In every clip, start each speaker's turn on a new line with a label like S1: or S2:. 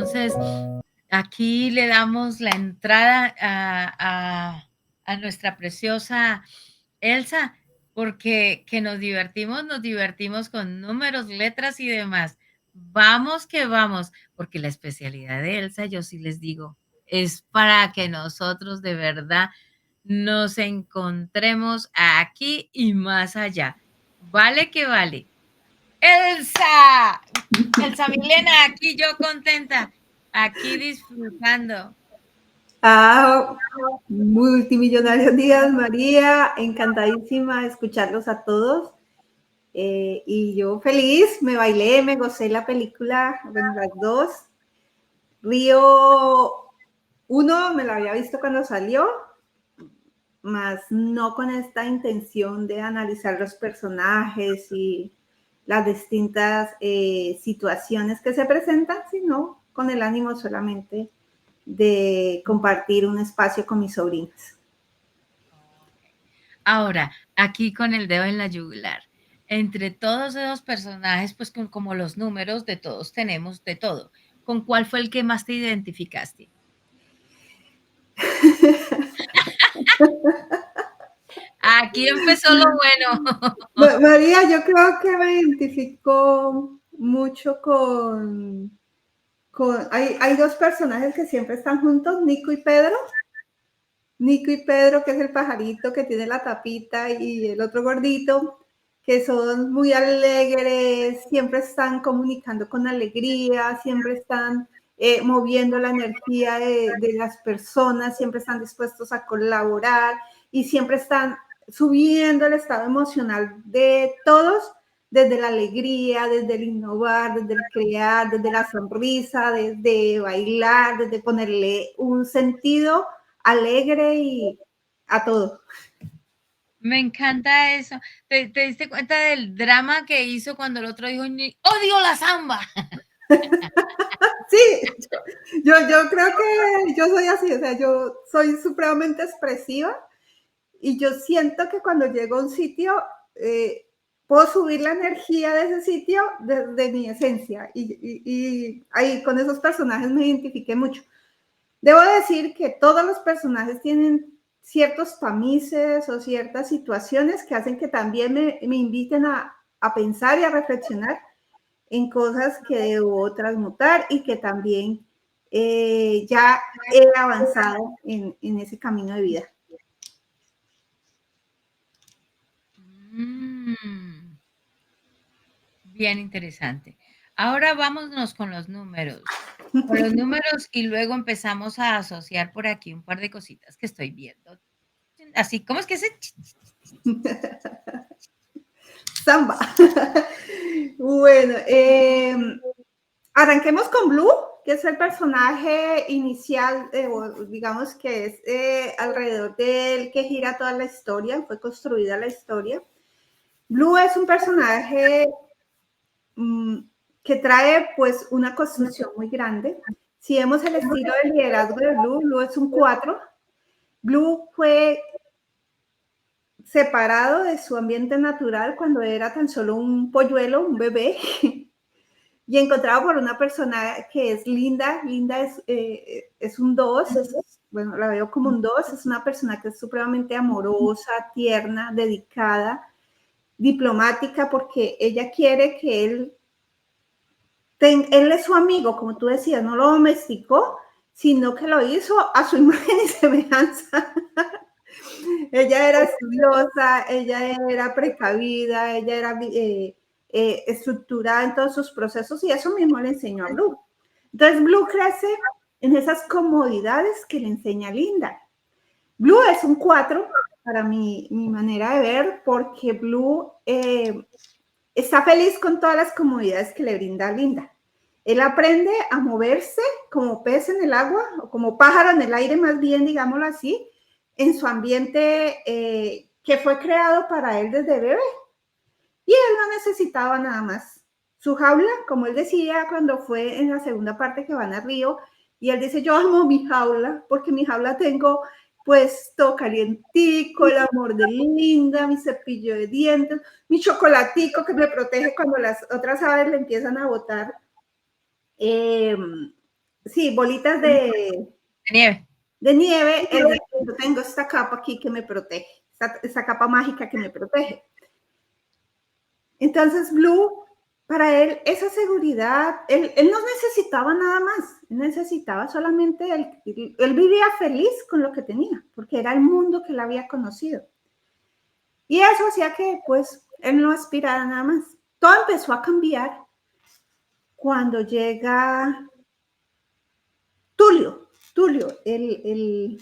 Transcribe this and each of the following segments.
S1: Entonces, aquí le damos la entrada a nuestra preciosa Elsa, porque que nos divertimos con números, letras y demás. Vamos que vamos, porque la especialidad de Elsa, yo sí les digo, es para que nosotros de verdad nos encontremos aquí y más allá. Vale que vale. Elsa, Elsa Milena, aquí yo contenta, aquí disfrutando.
S2: Multimillonarios días, María, encantadísima de escucharlos a todos. Y yo feliz, me bailé, me gocé la película, bueno, las dos. Río 1 me la había visto cuando salió, más no con esta intención de analizar los personajes y las distintas situaciones que se presentan, sino con el ánimo solamente de compartir un espacio con mis sobrinas.
S1: Ahora, aquí con el dedo en la yugular, entre todos esos personajes, pues como los números de todos tenemos de todo, ¿con cuál fue el que más te identificaste? Aquí empezó lo bueno.
S2: María, yo creo que me identificó mucho con hay dos personajes que siempre están juntos, Nico y Pedro. Nico y Pedro, que es el pajarito que tiene la tapita, y el otro gordito, que son muy alegres, siempre están comunicando con alegría, siempre están moviendo la energía de las personas, siempre están dispuestos a colaborar y siempre están subiendo el estado emocional de todos, desde la alegría, desde el innovar, desde el crear, desde la sonrisa, desde bailar, desde ponerle un sentido alegre y a todo.
S1: Me encanta eso. ¿Te diste cuenta del drama que hizo cuando el otro dijo, odio la samba?
S2: Sí, yo creo que yo soy así, o sea, yo soy supremamente expresiva y yo siento que cuando llego a un sitio puedo subir la energía de ese sitio desde mi esencia y ahí con esos personajes me identifiqué mucho. Debo decir que todos los personajes tienen ciertos tamices o ciertas situaciones que hacen que también me inviten a pensar y a reflexionar en cosas que debo transmutar y que también ya he avanzado en ese camino de vida.
S1: Bien interesante. Ahora vámonos con los números. Con los números y luego empezamos a asociar por aquí un par de cositas que estoy viendo. Así, ¿cómo es que se?
S2: Samba. Bueno, arranquemos con Blue, que es el personaje inicial, digamos que es alrededor de él que gira toda la historia, fue construida la historia. Blue es un personaje que trae pues una construcción muy grande. Si vemos el estilo de liderazgo de Blue, Blue es un 4. Blue fue separado de su ambiente natural cuando era tan solo un polluelo, un bebé, y encontrado por una persona que es Linda. Linda es un 2, bueno, la veo como un 2, es una persona que es supremamente amorosa, tierna, dedicada, diplomática, porque ella quiere que él es su amigo, como tú decías, no lo domesticó, sino que lo hizo a su imagen y semejanza. Ella era estudiosa, ella era precavida, ella era estructurada en todos sus procesos y eso mismo le enseñó a Blue. Entonces Blue crece en esas comodidades que le enseña Linda. Blue es un 4 para mi manera de ver, porque Blue está feliz con todas las comodidades que le brinda Linda. Él aprende a moverse como pez en el agua, o como pájaro en el aire, más bien, digámoslo así, en su ambiente que fue creado para él desde bebé. Y él no necesitaba nada más. Su jaula, como él decía cuando fue en la segunda parte que van a Río, y él dice, yo amo mi jaula, porque mi jaula tengo puesto calientico, el amor de Linda, mi cepillo de dientes, mi chocolatico que me protege cuando las otras aves le empiezan a botar sí, bolitas
S1: De nieve.
S2: de nieve, es decir, yo tengo esta capa aquí que me protege, esta capa mágica que me protege. Entonces, Blue, para él, esa seguridad, él no necesitaba nada más, él necesitaba solamente, él vivía feliz con lo que tenía, porque era el mundo que él había conocido. Y eso hacía que, pues, él no aspirara nada más. Todo empezó a cambiar cuando llega Tulio, el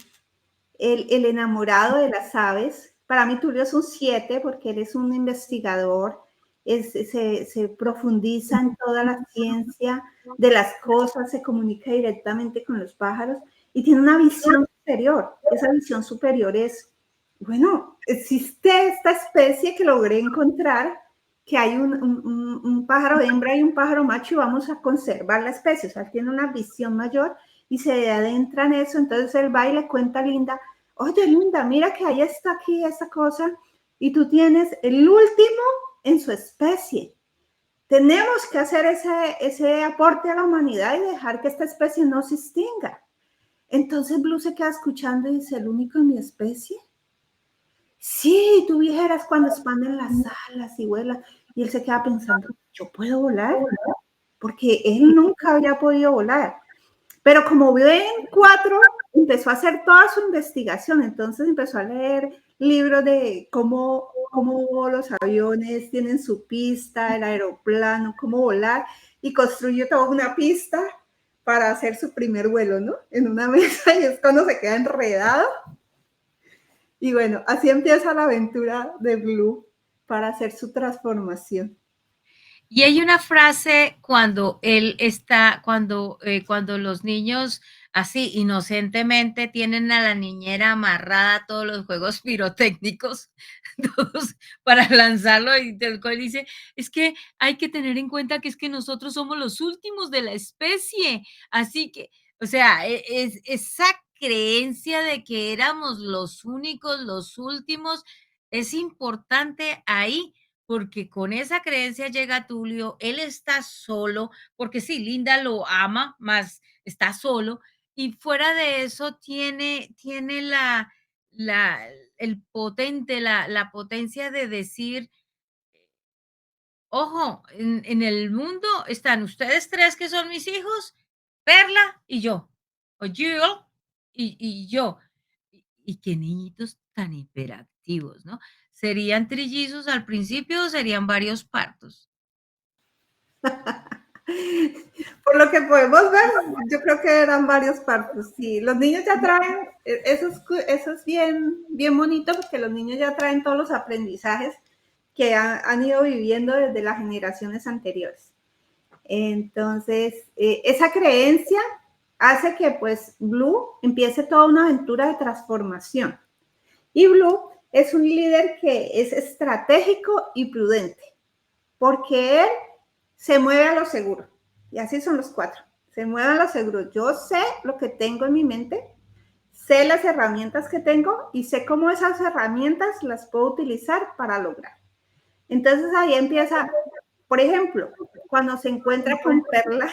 S2: enamorado de las aves. Para mí Tulio es un 7 porque él es un investigador, se profundiza en toda la ciencia de las cosas, se comunica directamente con los pájaros y tiene una visión superior. Esa visión superior es, bueno, existe esta especie que logré encontrar, que hay un pájaro hembra y un pájaro macho y vamos a conservar la especie. O sea, él tiene una visión mayor y se adentra en eso. Entonces él va y le cuenta a Linda, oye Linda, mira que ahí está aquí esta cosa y tú tienes el último en su especie. Tenemos que hacer ese aporte a la humanidad y dejar que esta especie no se extinga. Entonces Blue se queda escuchando y dice, ¿el único en mi especie? Sí, tú vieras cuando expanden las alas y vuelan. Y él se queda pensando, ¿yo puedo volar? Porque él nunca había podido volar. Pero como vive en 4, empezó a hacer toda su investigación. Entonces empezó a leer libros de cómo los aviones tienen su pista, el aeroplano, cómo volar, y construyó toda una pista para hacer su primer vuelo, ¿no? En una mesa, y es cuando se queda enredado. Y bueno, así empieza la aventura de Blue para hacer su transformación.
S1: Y hay una frase cuando él está, cuando los niños así inocentemente tienen a la niñera amarrada a todos los juegos pirotécnicos, todos para lanzarlo, y del cual dice, es que hay que tener en cuenta que es que nosotros somos los últimos de la especie, así que, o sea, es esa creencia de que éramos los únicos, los últimos, es importante ahí porque con esa creencia llega Tulio, él está solo, porque sí, Linda lo ama, más está solo, y fuera de eso tiene la el potente, la potencia de decir: "Ojo, en el mundo están ustedes 3 que son mis hijos, Perla y yo, o yo y yo". Y qué niñitos tan hiperactivos, ¿no? ¿Serían trillizos al principio o serían varios partos?
S2: Por lo que podemos ver, yo creo que eran varios partos. Sí, los niños ya traen, eso es bien, bien bonito porque los niños ya traen todos los aprendizajes que han ido viviendo desde las generaciones anteriores. Entonces, esa creencia hace que pues Blue empiece toda una aventura de transformación. Y Blue es un líder que es estratégico y prudente, porque él se mueve a lo seguro. Y así son los 4. Se mueve a lo seguro. Yo sé lo que tengo en mi mente, sé las herramientas que tengo y sé cómo esas herramientas las puedo utilizar para lograr. Entonces ahí empieza, por ejemplo, cuando se encuentra con Perla,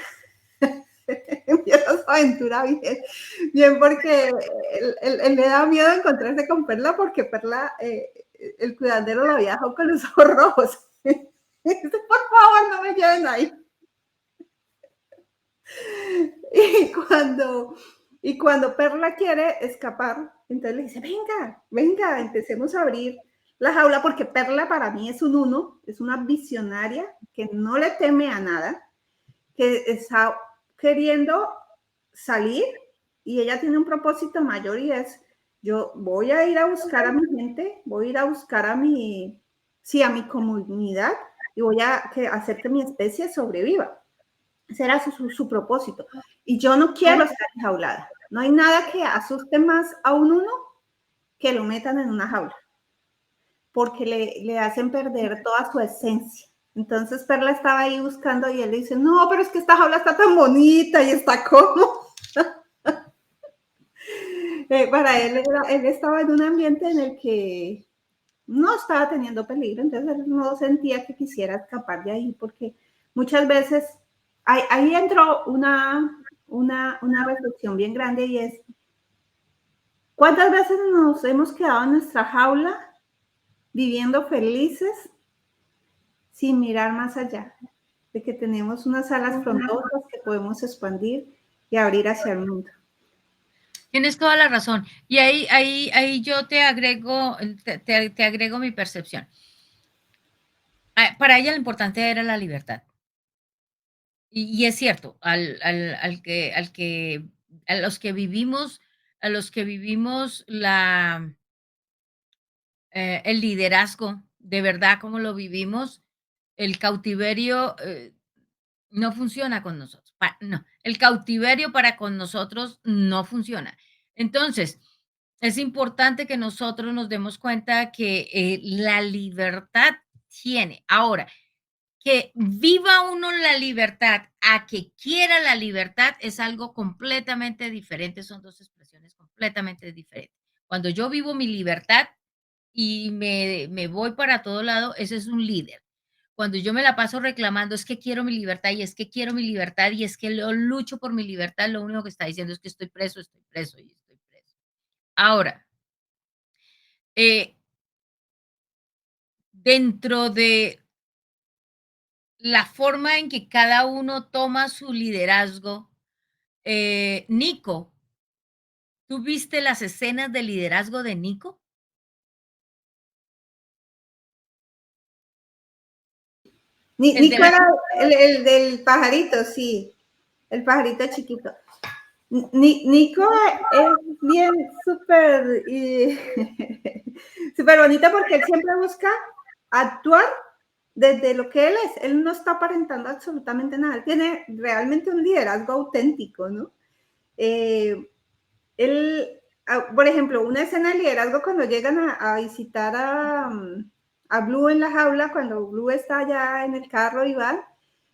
S2: empieza su aventura bien, bien porque él le da miedo encontrarse con Perla porque Perla, el cuidadero lo había dejado con los ojos rojos. Dice, por favor, no me lleven ahí. Y cuando Perla quiere escapar, entonces le dice, venga, venga, empecemos a abrir la jaula, porque Perla para mí es un 1, es una visionaria que no le teme a nada, que está queriendo salir y ella tiene un propósito mayor y es, yo voy a ir a buscar a mi gente, voy a ir a buscar a mi comunidad y voy a hacer que mi especie sobreviva. Ese era su propósito. Y yo no quiero estar enjaulada. No hay nada que asuste más a un 1 que lo metan en una jaula, porque le hacen perder toda su esencia. Entonces Perla estaba ahí buscando y él le dice, no, pero es que esta jaula está tan bonita y está como... para él, él estaba en un ambiente en el que no estaba teniendo peligro, entonces él no sentía que quisiera escapar de ahí, porque muchas veces ahí entró una una reflexión bien grande y es, ¿cuántas veces nos hemos quedado en nuestra jaula viviendo felices sin mirar más allá? De que tenemos unas alas frondosas que podemos expandir y abrir hacia el mundo.
S1: Tienes toda la razón. Y ahí yo te agrego, te agrego mi percepción. Para ella lo importante era la libertad. Y es cierto, a los que vivimos el liderazgo, de verdad, como lo vivimos, el cautiverio, no funciona con nosotros. No, el cautiverio para con nosotros no funciona. Entonces, es importante que nosotros nos demos cuenta que la libertad tiene. Ahora, que viva uno la libertad a que quiera la libertad es algo completamente diferente, son dos expresiones completamente diferentes. Cuando yo vivo mi libertad y me voy para todo lado, ese es un líder. Cuando yo me la paso reclamando, es que quiero mi libertad y es que quiero mi libertad y es que lo lucho por mi libertad, lo único que está diciendo es que estoy preso y estoy preso. Ahora, eh, dentro de la forma en que cada uno toma su liderazgo, Nico, ¿tú viste las escenas de liderazgo de Nico? El de
S2: Nico
S1: la
S2: era el del pajarito, sí, el pajarito chiquito. Nico es bien súper súper bonito porque él siempre busca actuar desde lo que él es. Él no está aparentando absolutamente nada. Él tiene realmente un liderazgo auténtico, ¿no? Él, por ejemplo, una escena de liderazgo cuando llegan a visitar a Blue en la jaula, cuando Blue está allá en el carro y van,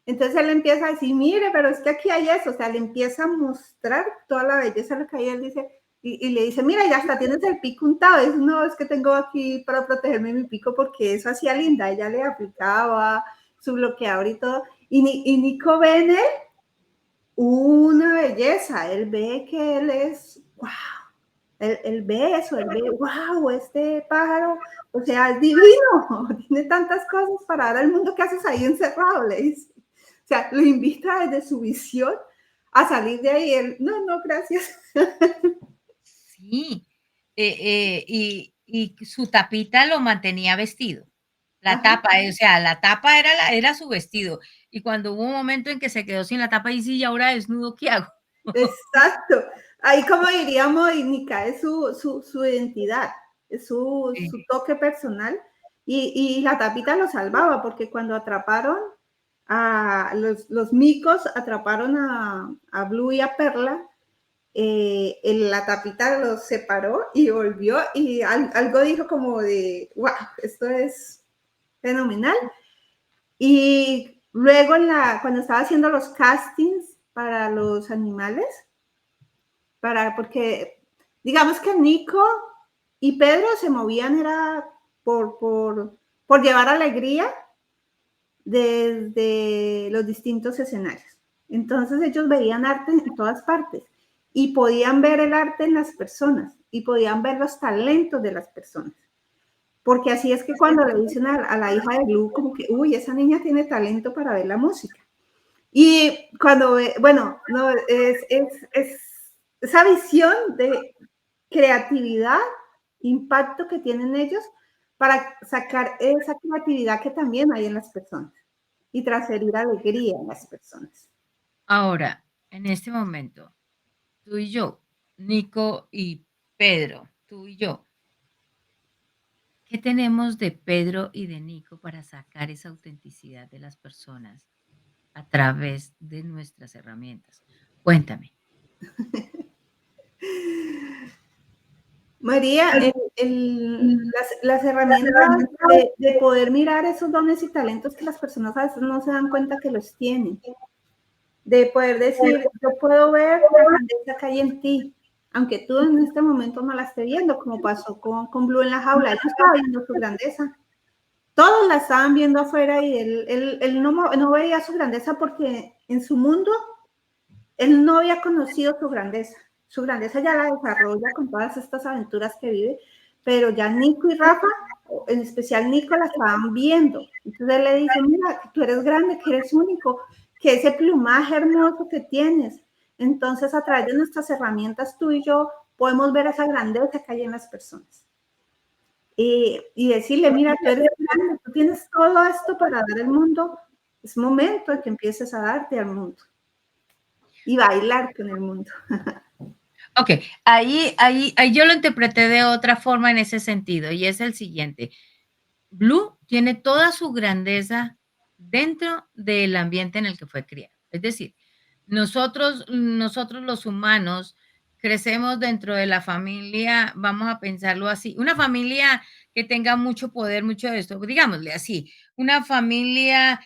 S2: entonces él empieza a decir, mire, pero es que aquí hay eso, o sea, le empieza a mostrar toda la belleza de lo que hay, él dice, y le dice, mira, ya hasta tienes el pico untado, y dice, no, es que tengo aquí para protegerme mi pico porque eso hacía Linda, ella le aplicaba su bloqueador y todo, y Nico ve en él una belleza, él ve que él es, wow, él ve eso, él ve, wow, este pájaro, o sea, es divino, tiene tantas cosas para dar al mundo que haces ahí encerrado, le dice. O sea, lo invita desde su visión a salir de ahí. Él, no, no, gracias.
S1: Sí, y su tapita lo mantenía vestido. La
S2: Ajá.
S1: tapa, o sea, la tapa era su vestido. Y cuando hubo un momento en que se quedó sin la tapa, y sí, ¿y ahora desnudo qué hago?
S2: Exacto. Ahí, como diríamos, Nica, es su identidad, es su toque personal. Y la tapita lo salvaba, porque cuando atraparon a los micos, atraparon a Blue y a Perla, la tapita los separó y volvió y algo dijo como de, wow, esto es fenomenal. Y luego cuando estaba haciendo los castings para los animales, porque digamos que Nico y Pedro se movían era por llevar alegría desde los distintos escenarios. Entonces ellos veían arte en todas partes y podían ver el arte en las personas y podían ver los talentos de las personas. Porque así es que cuando le dicen a la hija de Blue, como que, uy, esa niña tiene talento para ver la música. Y cuando, bueno, no, es esa visión de creatividad, impacto que tienen ellos para sacar esa creatividad que también hay en las personas y transferir alegría en las personas.
S1: Ahora, en este momento, tú y yo, Nico y Pedro, tú y yo, ¿qué tenemos de Pedro y de Nico para sacar esa autenticidad de las personas a través de nuestras herramientas? Cuéntame.
S2: María, las herramientas de poder mirar esos dones y talentos que las personas a veces no se dan cuenta que los tienen. De poder decir, yo puedo ver la grandeza que hay en ti, aunque tú en este momento no la estés viendo, como pasó con Blue en la jaula. Él no estaba viendo su grandeza. Todos la estaban viendo afuera y él no veía su grandeza porque en su mundo él no había conocido su grandeza ya la desarrolla con todas estas aventuras que vive, pero ya Nico y Rafa, en especial Nico, la estaban viendo. Entonces él le dice, mira, tú eres grande, que eres único, que ese plumaje hermoso que tienes. Entonces a través de nuestras herramientas tú y yo podemos ver esa grandeza que hay en las personas. Y decirle, mira, tú eres grande, tú tienes todo esto para dar al mundo, es momento de que empieces a darte al mundo y bailar con el mundo.
S1: Ok, ahí yo lo interpreté de otra forma en ese sentido, y es el siguiente. Blue tiene toda su grandeza dentro del ambiente en el que fue criado. Es decir, nosotros los humanos crecemos dentro de la familia, vamos a pensarlo así, una familia que tenga mucho poder, mucho de esto, digámosle así, una familia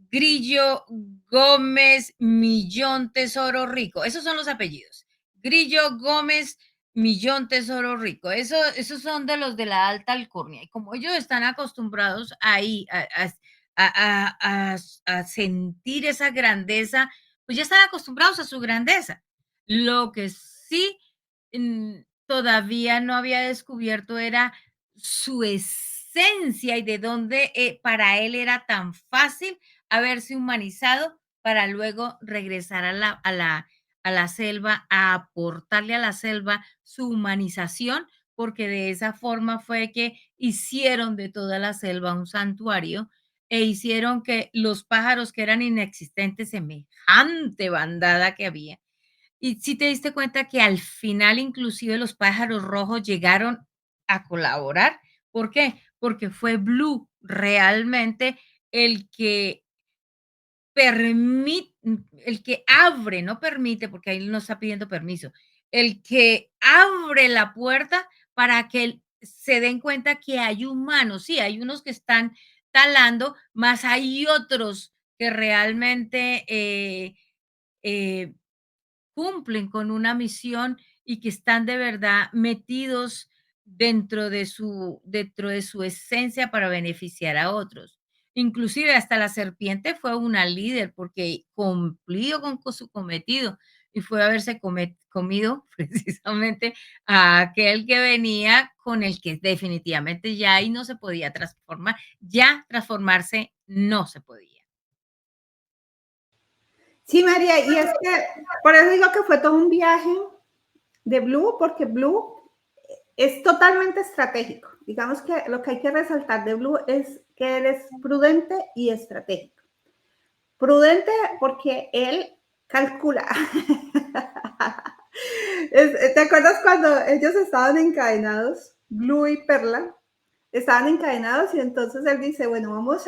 S1: Grillo, Gómez, Millón, Tesoro, Rico. Esos son los apellidos. Grillo, Gómez, Millón, Tesoro, Rico. Esos son de los de la alta alcurnia. Y como ellos están acostumbrados ahí a sentir esa grandeza, pues ya están acostumbrados a su grandeza. Lo que sí todavía no había descubierto era su esencia y de dónde para él era tan fácil haberse humanizado para luego regresar a la selva, a aportarle a la selva su humanización, porque de esa forma fue que hicieron de toda la selva un santuario e hicieron que los pájaros que eran inexistentes, semejante bandada que había. Y si te diste cuenta que al final inclusive los pájaros rojos llegaron a colaborar. ¿Por qué? Porque fue Blue realmente el que permite, el que abre, no permite, porque ahí no está pidiendo permiso, el que abre la puerta para que se den cuenta que hay humanos. Sí, hay unos que están talando, más hay otros que realmente eh, cumplen con una misión y que están de verdad metidos dentro de su esencia para beneficiar a otros. Inclusive hasta la serpiente fue una líder porque cumplió con su cometido y fue haberse comido precisamente a aquel que venía con el que definitivamente ya ahí no se podía transformar, ya transformarse no se podía.
S2: Sí, María, y es que por eso digo que fue todo un viaje de Blue, porque Blue es totalmente estratégico. Digamos que lo que hay que resaltar de Blue es que él es prudente y estratégico. Prudente porque él calcula. ¿Te acuerdas cuando ellos estaban encadenados, Blue y Perla? Estaban encadenados y entonces él dice, bueno, vamos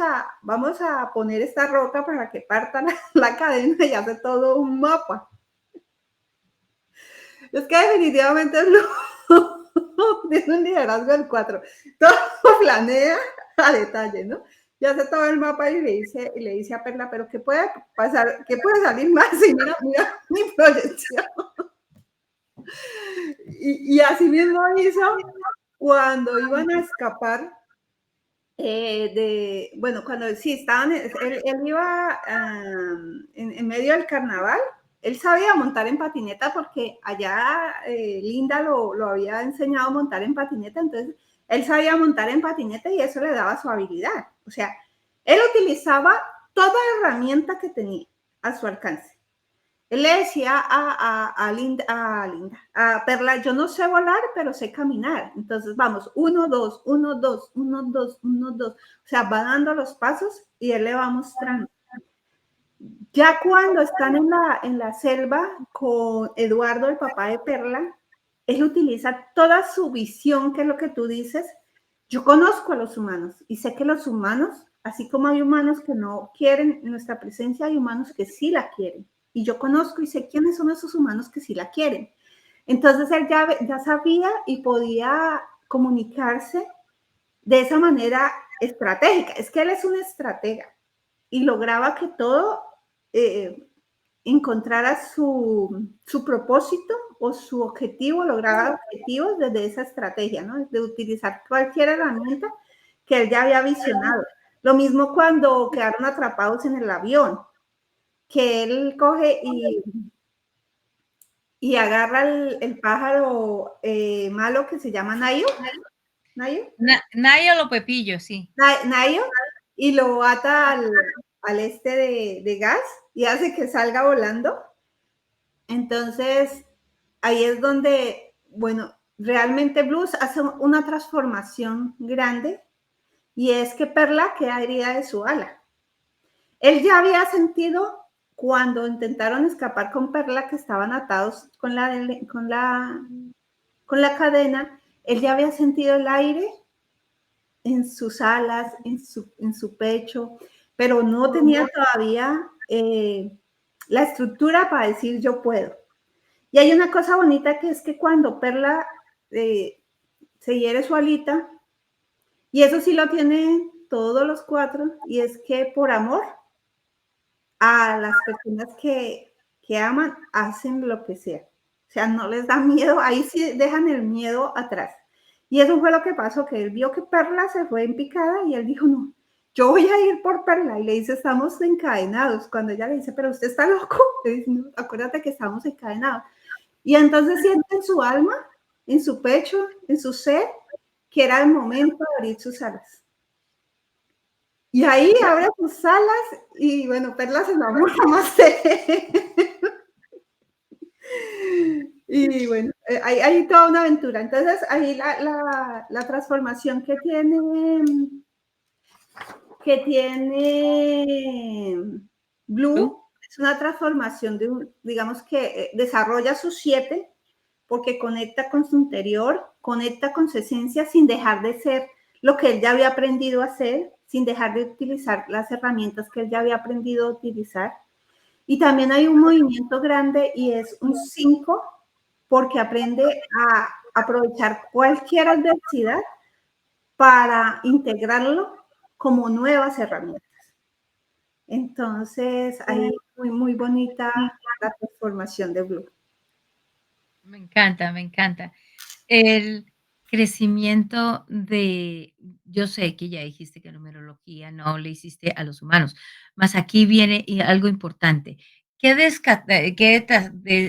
S2: a poner esta roca para que parta la cadena y hace todo un mapa. Es que definitivamente Blue tiene un liderazgo del 4. Todo planea a detalle, ¿no? Y hace todo el mapa y le dice a Perla, pero ¿qué puede pasar? ¿Qué puede salir más? Y mira mi proyección. Y así mismo hizo cuando iban a escapar bueno, cuando sí estaban, él iba en medio del carnaval, él sabía montar en patineta porque allá Linda lo había enseñado a montar en patineta, entonces él sabía montar en patineta y eso le daba su habilidad. O sea, él utilizaba toda herramienta que tenía a su alcance. Él le decía a Perla, yo no sé volar, pero sé caminar. Entonces vamos, 1, 2, 1, 2, 1, 2, 1, 2. O sea, va dando los pasos y él le va mostrando. Ya cuando están en la selva con Eduardo, el papá de Perla, él utiliza toda su visión, que es lo que tú dices. Yo conozco a los humanos y sé que los humanos, así como hay humanos que no quieren nuestra presencia, hay humanos que sí la quieren. Y yo conozco y sé quiénes son esos humanos que sí la quieren. Entonces él ya sabía y podía comunicarse de esa manera estratégica. Es que él es un estratega y lograba que todo eh, encontrara su propósito o su objetivo, lograba objetivos desde esa estrategia, ¿no? De utilizar cualquier herramienta que él ya había visionado. Lo mismo cuando quedaron atrapados en el avión, que él coge y agarra el pájaro malo que se llama Nayo. ¿Nayo?
S1: Nayo o Pepillo, sí.
S2: Nayo, y lo ata al de gas y hace que salga volando. Entonces, ahí es donde, bueno, realmente Blues hace una transformación grande y es que Perla queda herida de su ala. Él ya había sentido cuando intentaron escapar con Perla que estaban atados con la cadena, él ya había sentido el aire en sus alas, en su pecho, pero no tenía todavía la estructura para decir yo puedo. Y hay una cosa bonita que es que cuando Perla se hiere su alita, y eso sí lo tienen todos los cuatro, y es que por amor a las personas que aman, hacen lo que sea. O sea, no les da miedo, ahí sí dejan el miedo atrás. Y eso fue lo que pasó, que él vio que Perla se fue en picada y él dijo, no, yo voy a ir por Perla. Y le dice, estamos encadenados. Cuando ella le dice, pero usted está loco, le dice, no, acuérdate que estamos encadenados. Y entonces siente en su alma, en su pecho, en su ser, que era el momento de abrir sus alas. Y ahí abre sus alas y bueno, Perla se enamora más de y bueno, hay toda una aventura. Entonces ahí la transformación que tiene Blue es una transformación digamos que desarrolla sus 7 porque conecta con su interior, conecta con su esencia sin dejar de ser lo que él ya había aprendido a hacer, sin dejar de utilizar las herramientas que él ya había aprendido a utilizar. Y también hay un movimiento grande y es un 5 porque aprende a aprovechar cualquier adversidad para integrarlo como nuevas herramientas. Entonces, ahí muy, muy bonita la transformación de Blue.
S1: Me encanta, me encanta. El crecimiento de yo sé que ya dijiste que numerología no le hiciste a los humanos, mas aquí viene y algo importante. ¿Qué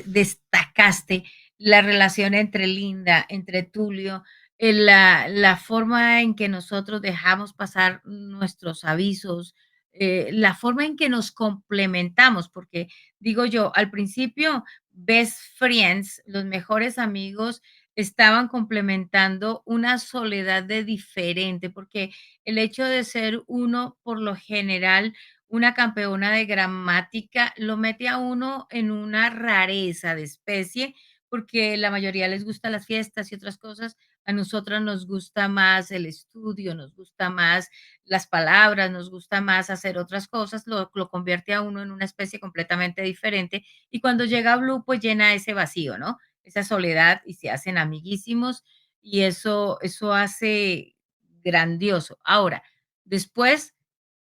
S1: destacaste la relación entre Linda, entre Tulio, la forma en que nosotros dejamos pasar nuestros avisos, la forma en que nos complementamos? Porque digo yo, al principio, best friends, los mejores amigos, estaban complementando una soledad de diferente, porque el hecho de ser uno, por lo general, una campeona de gramática, lo mete a uno en una rareza de especie, porque la mayoría les gusta las fiestas y otras cosas. A nosotras nos gusta más el estudio, nos gusta más las palabras, nos gusta más hacer otras cosas, lo convierte a uno en una especie completamente diferente. Y cuando llega Blue, pues llena ese vacío, ¿no? Esa soledad y se hacen amiguísimos y eso hace grandioso. Ahora, después,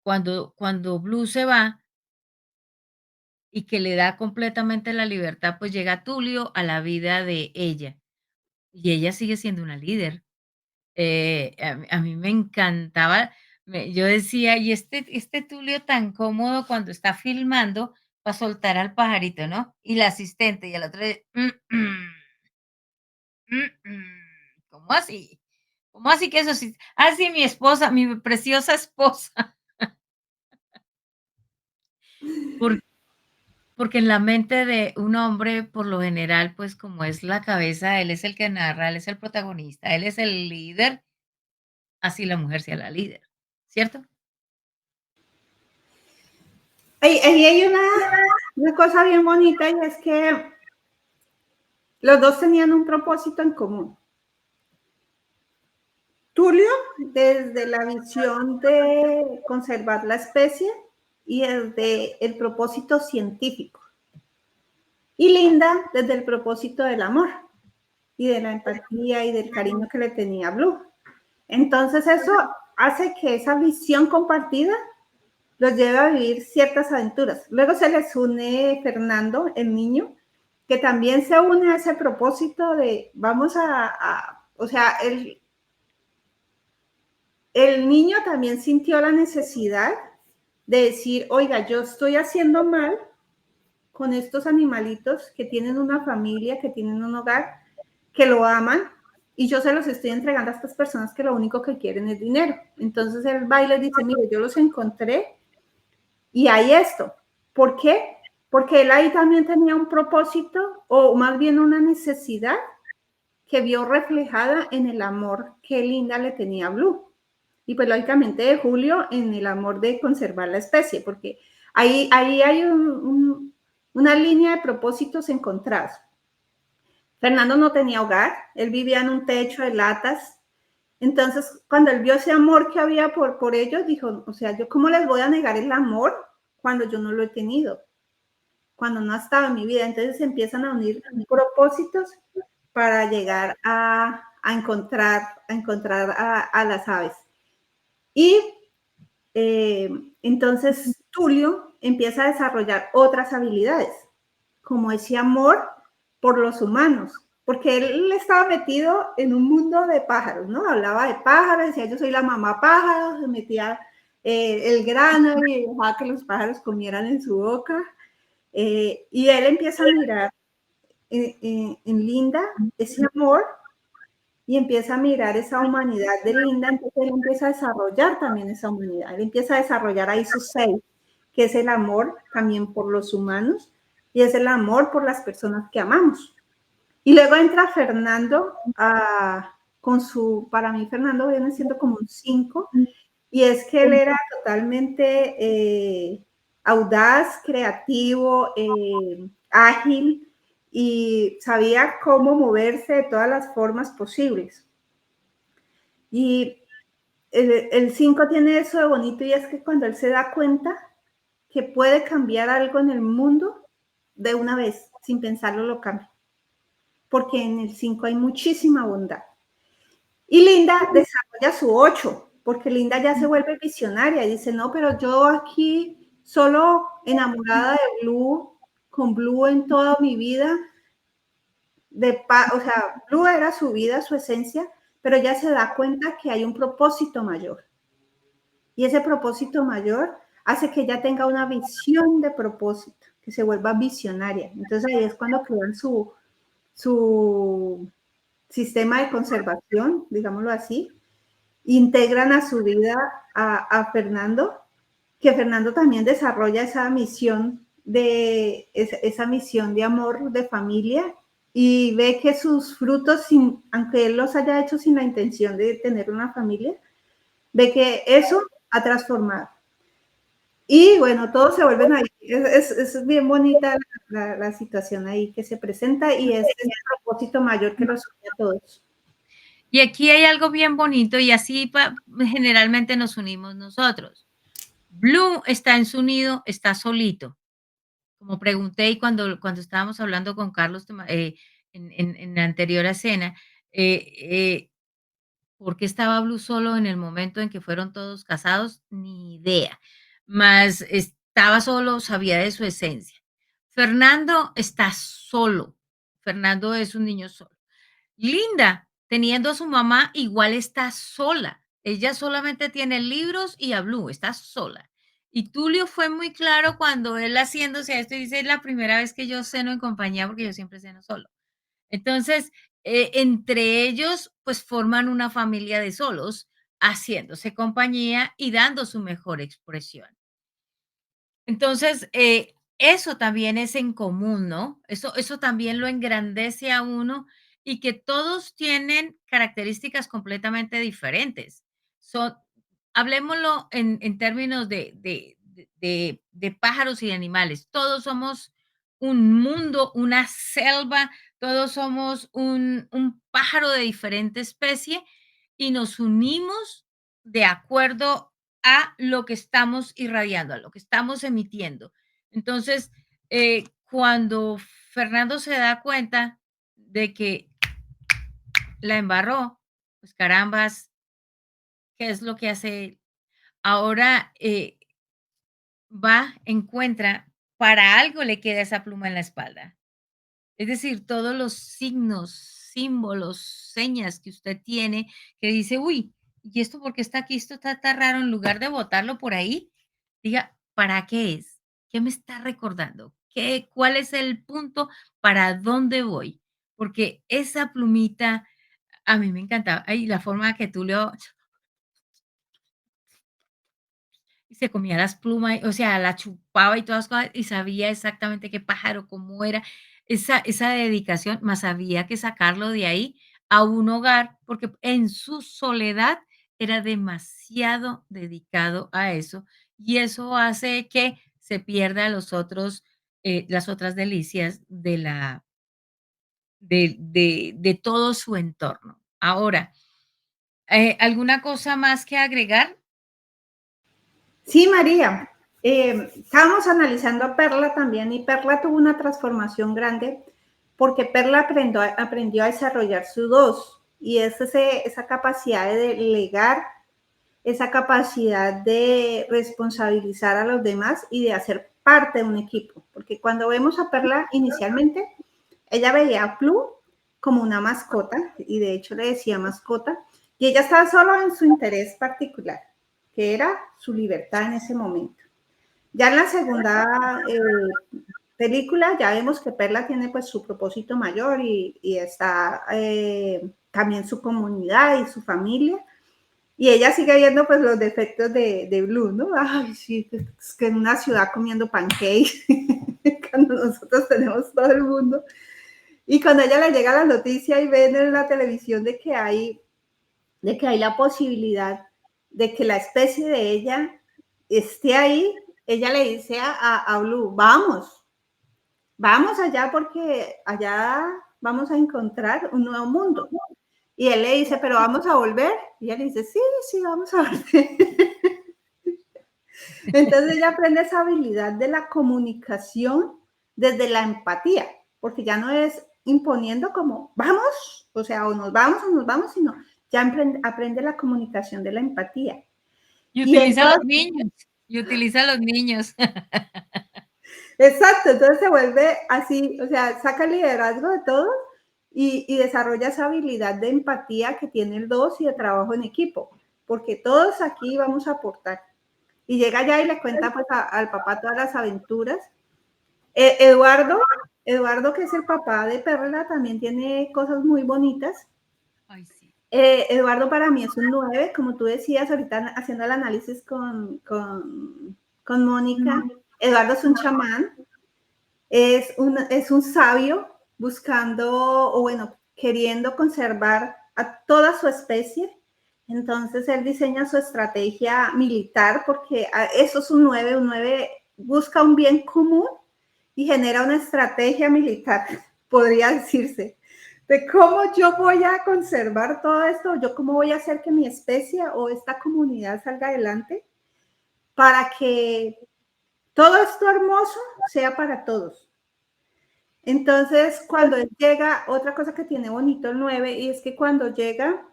S1: cuando Blue se va y que le da completamente la libertad, pues llega Tulio a la vida de ella y ella sigue siendo una líder. A mí me encantaba, yo decía, y este Tulio tan cómodo cuando está filmando para soltar al pajarito, ¿no? Y la asistente y el otro, ¿cómo así? ¿Cómo así que eso sí? Ah, sí, mi esposa, mi preciosa esposa. Por porque en la mente de un hombre, por lo general, pues, como es la cabeza, él es el que narra, él es el protagonista, él es el líder, así la mujer sea la líder, ¿cierto?
S2: Ahí hay una cosa bien bonita y es que los dos tenían un propósito en común. Tulio, desde la visión de conservar la especie y desde el propósito científico. Y Linda, desde el propósito del amor y de la empatía y del cariño que le tenía a Blue. Entonces eso hace que esa visión compartida los lleve a vivir ciertas aventuras. Luego se les une Fernando, el niño, que también se une a ese propósito de vamos o sea, el niño también sintió la necesidad de decir, oiga, yo estoy haciendo mal con estos animalitos que tienen una familia, que tienen un hogar, que lo aman, y yo se los estoy entregando a estas personas que lo único que quieren es dinero. Entonces él va y les dice, mire, yo los encontré y hay esto. ¿Por qué? Porque él ahí también tenía un propósito o más bien una necesidad que vio reflejada en el amor que Linda le tenía a Blue. Y pues lógicamente de Julio en el amor de conservar la especie, porque ahí hay una línea de propósitos encontrados. Fernando no tenía hogar, él vivía en un techo de latas. Entonces, cuando él vio ese amor que había por ellos, dijo, o sea, ¿yo cómo les voy a negar el amor cuando yo no lo he tenido? Cuando no ha estado en mi vida. Entonces se empiezan a unir propósitos para llegar a encontrar a las aves. Y entonces Tulio empieza a desarrollar otras habilidades, como ese amor por los humanos, porque él estaba metido en un mundo de pájaros, ¿no? Hablaba de pájaros, decía yo soy la mamá pájaro, se metía el grano y dejaba que los pájaros comieran en su boca. Y él empieza a mirar en Linda ese amor y empieza a mirar esa humanidad de Linda, entonces él empieza a desarrollar también esa humanidad, él empieza a desarrollar ahí sus seis, que es el amor también por los humanos y es el amor por las personas que amamos. Y luego entra Fernando con su, para mí Fernando viene siendo como un 5, y es que él era totalmente audaz, creativo, ágil, y sabía cómo moverse de todas las formas posibles. Y el 5 tiene eso de bonito, y es que cuando él se da cuenta que puede cambiar algo en el mundo, de una vez, sin pensarlo, lo cambia. Porque en el 5 hay muchísima bondad. Y Linda desarrolla su 8, porque Linda ya se vuelve visionaria y dice, no, pero yo aquí solo enamorada de Blue, con Blue en toda mi vida, o sea, Blue era su vida, su esencia, pero ella se da cuenta que hay un propósito mayor. Y ese propósito mayor hace que ella tenga una visión de propósito, que se vuelva visionaria. Entonces ahí es cuando crean su sistema de conservación, digámoslo así, integran a su vida a Fernando, que Fernando también desarrolla esa misión de amor, de familia, y ve que sus frutos, aunque él los haya hecho sin la intención de tener una familia, ve que eso ha transformado. Y bueno, todos se vuelven ahí. Es bien bonita la situación ahí que se presenta, y es el propósito mayor que los une a todos.
S1: Y aquí hay algo bien bonito y así generalmente nos unimos nosotros. Blue está en su nido, está solito. Como pregunté y cuando estábamos hablando con Carlos en la anterior escena, eh, eh, ¿por qué estaba Blue solo en el momento en que fueron todos casados? Ni idea. Mas estaba solo, sabía de su esencia. Fernando está solo. Fernando es un niño solo. Linda, teniendo a su mamá, igual está sola. Ella solamente tiene libros y a Blue, está sola. Y Tulio fue muy claro cuando él haciéndose a esto dice, es la primera vez que yo ceno en compañía porque yo siempre ceno solo. Entonces, entre ellos, pues forman una familia de solos, haciéndose compañía y dando su mejor expresión. Entonces, eso también es en común, ¿no? Eso también lo engrandece a uno y que todos tienen características completamente diferentes. Son, hablemoslo en términos de pájaros y de animales. Todos somos un mundo, una selva, todos somos un pájaro de diferente especie y nos unimos de acuerdo a lo que estamos irradiando, a lo que estamos emitiendo. Entonces, cuando Fernando se da cuenta de que la embarró, pues carambas, ¿qué es lo que hace? Ahora va, encuentra, para algo le queda esa pluma en la espalda. Es decir, todos los signos, símbolos, señas que usted tiene, que dice, uy, ¿y esto por qué está aquí? Esto está tan raro, en lugar de botarlo por ahí, diga, ¿para qué es? ¿Qué me está recordando? ¿Cuál es el punto? ¿Para dónde voy? Porque esa plumita a mí me encantaba. Ay, la forma que tú lo y se comía las plumas, o sea, la chupaba y todas cosas, y sabía exactamente qué pájaro, cómo era, esa dedicación, más había que sacarlo de ahí a un hogar, porque en su soledad era demasiado dedicado a eso, y eso hace que se pierda los otros, las otras delicias de todo su entorno. Ahora, ¿alguna cosa más que agregar?
S2: Sí, María. Estábamos analizando a Perla también y Perla tuvo una transformación grande porque Perla aprendió a desarrollar su dos y es esa capacidad de delegar, esa capacidad de responsabilizar a los demás y de hacer parte de un equipo. Porque cuando vemos a Perla inicialmente, ella veía a Plu como una mascota y de hecho le decía mascota y ella estaba solo en su interés particular, que era su libertad en ese momento. Ya en la segunda película ya vemos que Perla tiene pues su propósito mayor y está también su comunidad y su familia. Y ella sigue viendo pues los defectos de Blue, ¿no? Ay, sí, es que en una ciudad comiendo pancakes, cuando nosotros tenemos todo el mundo. Y cuando a ella le llega la noticia y ven en la televisión de que hay la posibilidad de que la especie de ella esté ahí, ella le dice a Blue, vamos allá porque allá vamos a encontrar un nuevo mundo. Y él le dice, pero vamos a volver. Y ella le dice, sí, sí, vamos a volver. Entonces ella aprende esa habilidad de la comunicación desde la empatía, porque ya no es imponiendo como, vamos, o sea, o nos vamos, sino ya aprende la comunicación de la empatía.
S1: Y
S2: Y
S1: utiliza a los
S2: entonces,
S1: niños, y utiliza a los niños.
S2: exacto, entonces se vuelve así, o sea, saca el liderazgo de todos y desarrolla esa habilidad de empatía que tiene el dos y de trabajo en equipo, porque todos aquí vamos a aportar. Y llega allá y le cuenta pues al papá todas las aventuras. Eduardo, Eduardo, que es el papá de Perla, también tiene cosas muy bonitas.
S1: Ay, sí.
S2: Eduardo para mí es un 9, como tú decías ahorita haciendo el análisis con Mónica. Eduardo es un chamán, es un sabio buscando, o bueno, queriendo conservar a toda su especie. Entonces él diseña su estrategia militar porque eso es un 9, un 9 busca un bien común y genera una estrategia militar, podría decirse, de cómo yo voy a conservar todo esto, yo cómo voy a hacer que mi especie o esta comunidad salga adelante para que todo esto hermoso sea para todos. Entonces, cuando él llega, otra cosa que tiene bonito el 9, y es que cuando llega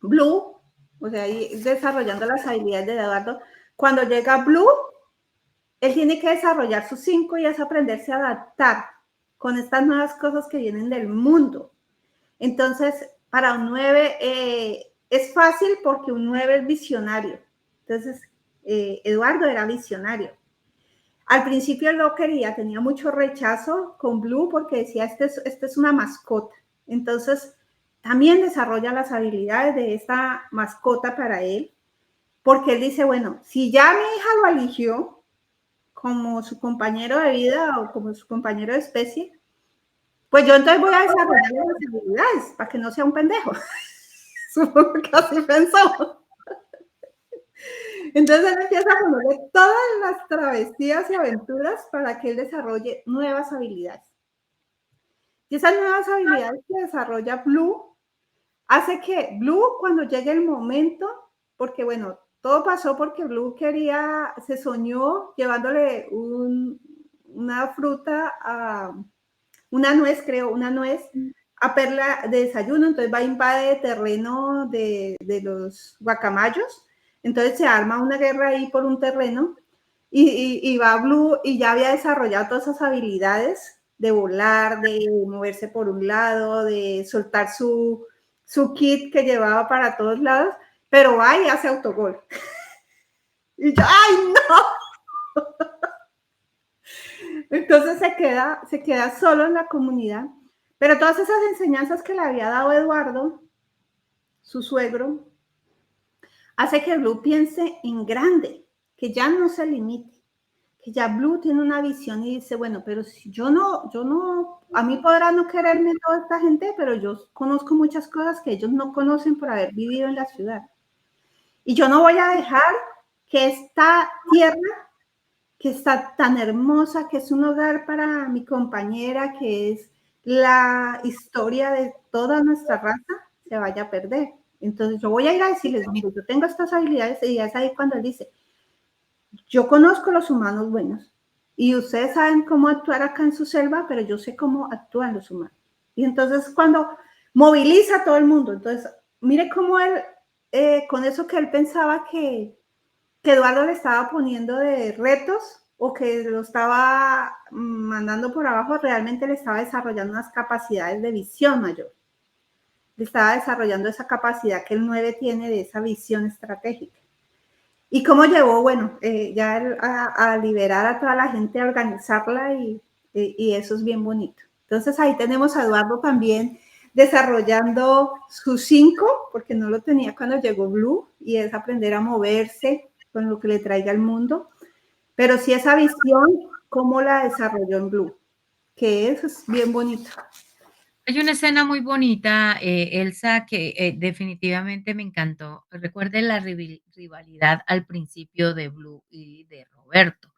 S2: Blue, o sea, ahí desarrollando las habilidades de Eduardo, cuando llega Blue, él tiene que desarrollar sus 5 y es aprenderse a adaptar con estas nuevas cosas que vienen del mundo. Entonces, para un 9 es fácil porque un 9 es visionario. Entonces, Eduardo era visionario. Al principio él no quería, tenía mucho rechazo con Blue porque decía, este es una mascota. Entonces, también desarrolla las habilidades de esta mascota para él, porque él dice, bueno, si ya mi hija lo eligió como su compañero de vida o como su compañero de especie, pues yo entonces voy a desarrollar las habilidades para que no sea un pendejo. Supongo que así pensó. Entonces él empieza a ponerle todas las travesías y aventuras para que él desarrolle nuevas habilidades. Y esas nuevas habilidades que desarrolla Blue hace que Blue, cuando llegue el momento, porque bueno, todo pasó porque Blue se soñó llevándole una fruta una nuez, creo, una nuez a Perla de desayuno, entonces va a invadir terreno de los guacamayos, entonces se arma una guerra ahí por un terreno y va Blue y ya había desarrollado todas esas habilidades de volar, de moverse por un lado, de soltar su kit que llevaba para todos lados, pero va y hace autogol. Y yo, ¡ay, no! Entonces se queda solo en la comunidad. Pero todas esas enseñanzas que le había dado Eduardo, su suegro, hace que Blue piense en grande, que ya no se limite, que ya Blue tiene una visión y dice, bueno, pero si yo no, a mí podrá no quererme toda esta gente, pero yo conozco muchas cosas que ellos no conocen por haber vivido en la ciudad. Y yo no voy a dejar que esta tierra, que está tan hermosa, que es un hogar para mi compañera, que es la historia de toda nuestra raza, se vaya a perder. Entonces yo voy a ir a decirles, mire, yo tengo estas habilidades y es ahí cuando él dice, yo conozco los humanos buenos y ustedes saben cómo actuar acá en su selva, pero yo sé cómo actúan los humanos. Y entonces cuando moviliza a todo el mundo, entonces mire cómo él, con eso que él pensaba que Eduardo le estaba poniendo de retos o que lo estaba mandando por abajo, realmente le estaba desarrollando unas capacidades de visión mayor. Le estaba desarrollando esa capacidad que el 9 tiene de esa visión estratégica. ¿Y cómo llevó, bueno, ya a liberar a toda la gente, a organizarla y eso es bien bonito? Entonces ahí tenemos a Eduardo también desarrollando su 5, porque no lo tenía cuando llegó Blue, y es aprender a moverse con lo que le traiga el mundo, pero sí esa visión, cómo la desarrolló en Blue, que eso es bien bonito.
S1: Hay una escena muy bonita, Elsa, que, definitivamente me encantó. Recuerde la rivalidad al principio de Blue y de Roberto,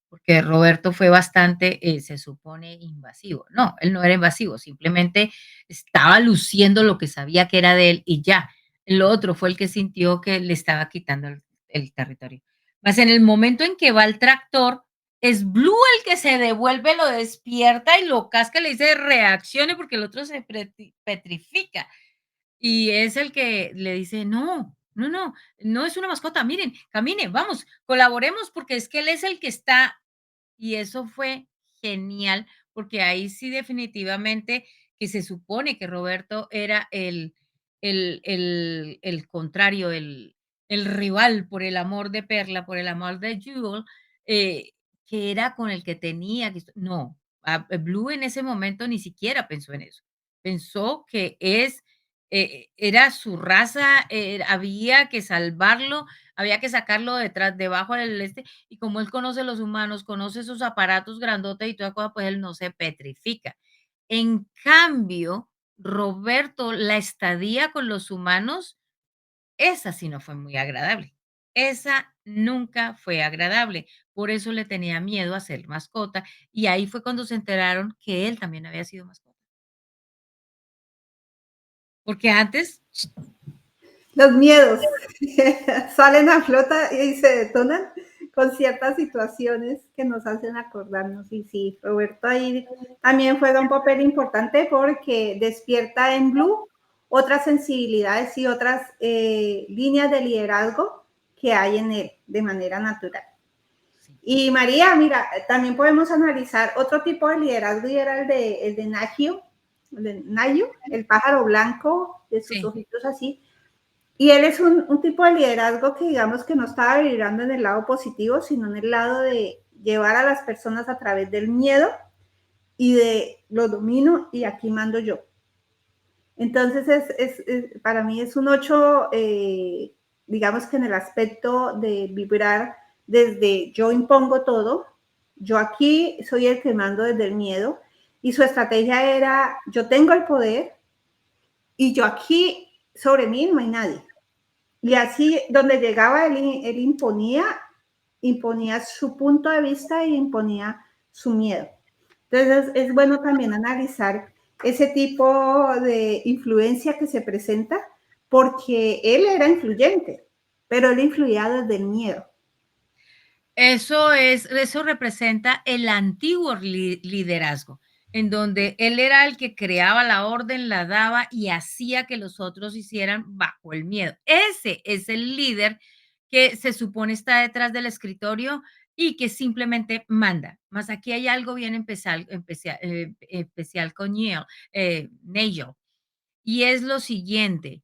S1: porque Roberto fue bastante, se supone, invasivo. No, él no era invasivo, simplemente estaba luciendo lo que sabía que era de él y ya. El otro fue el que sintió que le estaba quitando el territorio. Más en el momento en que va el tractor, es Blue el que se devuelve, lo despierta y lo casca, le dice reaccione porque el otro se petrifica. Y es el que le dice, no, no, no, no es una mascota, miren, camine, vamos, colaboremos porque es que él es el que está. Y eso fue genial, porque ahí sí definitivamente que se supone que Roberto era el contrario, el rival por el amor de Perla, por el amor de Jewel, que era con el que tenía que no, Blue en ese momento ni siquiera pensó en eso. Pensó que era su raza, había que salvarlo, había que sacarlo detrás debajo del y como él conoce los humanos, conoce esos aparatos grandotes y toda cosa, pues él no se petrifica. En cambio, Roberto, la estadía con los humanos, esa sí no fue muy agradable. Esa nunca fue agradable. Por eso le tenía miedo a ser mascota. Y ahí fue cuando se enteraron que él también había sido mascota. Porque antes,
S2: Los miedos salen a flota y se detonan con ciertas situaciones que nos hacen acordarnos. Y sí, Roberto ahí también juega un papel importante porque despierta en Blue otras sensibilidades y otras líneas de liderazgo que hay en él de manera natural.
S1: sí,
S2: Y María, mira, también podemos analizar otro tipo de liderazgo y era el de Nayu, el pájaro blanco de sus
S1: sí.
S2: ojitos así. Y él es un tipo de liderazgo que digamos que no estaba vibrando en el lado positivo, sino en el lado de llevar a las personas a través del miedo y de lo domino y aquí mando yo. Entonces, para mí es un 8, digamos que en el aspecto de vibrar desde yo impongo todo, yo aquí soy el que mando desde el miedo y su estrategia era yo tengo el poder y yo aquí sobre mí no hay nadie. Y así, donde llegaba, él imponía su punto de vista y imponía su miedo. Entonces, es bueno también analizar ese tipo de influencia que se presenta, porque él era influyente, pero él influía desde el miedo.
S1: Eso representa el antiguo liderazgo, en donde él era el que creaba la orden, la daba y hacía que los otros hicieran bajo el miedo. Ese es el líder que se supone está detrás del escritorio y que simplemente manda. Más aquí hay algo bien especial con Nigel, y es lo siguiente.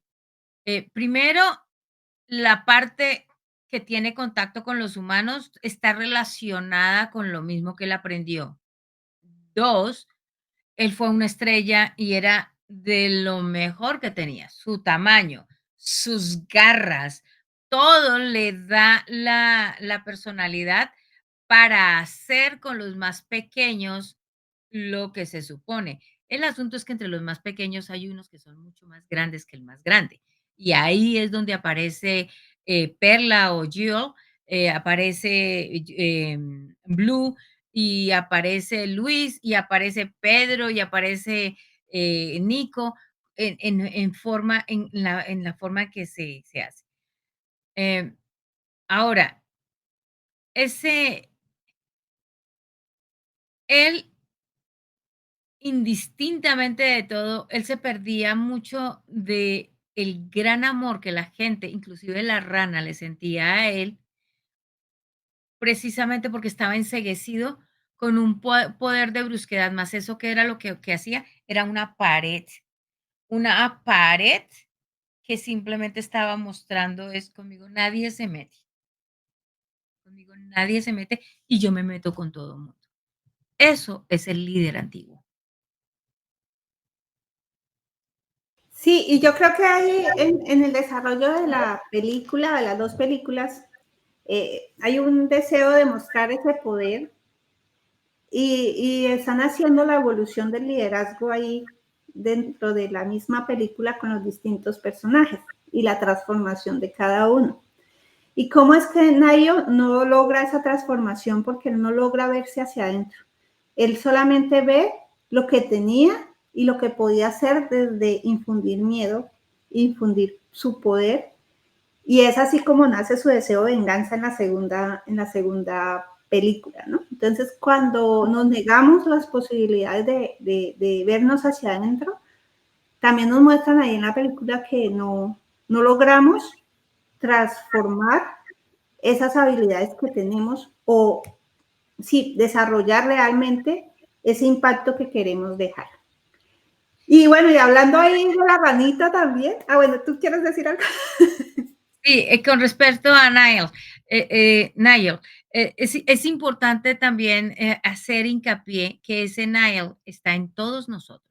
S1: Primero, la parte que tiene contacto con los humanos está relacionada con lo mismo que él aprendió. 2, él fue una estrella y era de lo mejor que tenía, su tamaño, sus garras, todo le da la personalidad para hacer con los más pequeños lo que se supone. El asunto es que entre los más pequeños hay unos que son mucho más grandes que el más grande. Y ahí es donde aparece Perla o Jill, aparece Blue y aparece Luis y aparece Pedro y aparece Nico en la forma que se hace. Eh, ahora, ese, él indistintamente de todo, él se perdía mucho de el gran amor que la gente, inclusive la rana, le sentía a él, precisamente porque estaba enceguecido con un poder de brusquedad, más eso que era lo que hacía, era una pared que simplemente estaba mostrando es conmigo nadie se mete y yo me meto con todo el mundo. Eso es el líder antiguo.
S2: Sí, y yo creo que ahí en el desarrollo de la película, de las dos películas, hay un deseo de mostrar ese poder y están haciendo la evolución del liderazgo ahí dentro de la misma película con los distintos personajes y la transformación de cada uno. ¿Y cómo es que Nayo no logra esa transformación? Porque él no logra verse hacia adentro. Él solamente ve lo que tenía y lo que podía hacer desde infundir miedo, infundir su poder. Y es así como nace su deseo de venganza en la segunda película, ¿no? Entonces, cuando nos negamos las posibilidades de vernos hacia adentro, también nos muestran ahí en la película que no logramos transformar esas habilidades que tenemos o sí, desarrollar realmente ese impacto que queremos dejar. Y bueno, y hablando ahí de la ranita también. Ah, bueno, ¿tú quieres decir algo?
S1: Sí, con respecto a Niall, es importante también hacer hincapié que ese Niall está en todos nosotros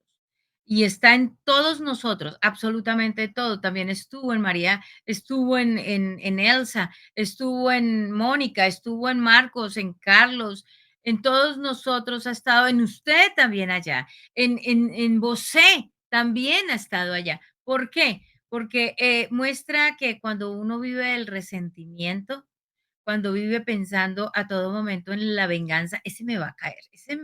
S1: y está en todos nosotros, absolutamente todo. También estuvo en María, estuvo en Elsa, estuvo en Mónica, estuvo en Marcos, en Carlos, en todos nosotros ha estado, en usted también allá, en Bosé también ha estado allá. ¿Por qué? Porque muestra que cuando uno vive el resentimiento, cuando vive pensando a todo momento en la venganza, ese me va a caer, ese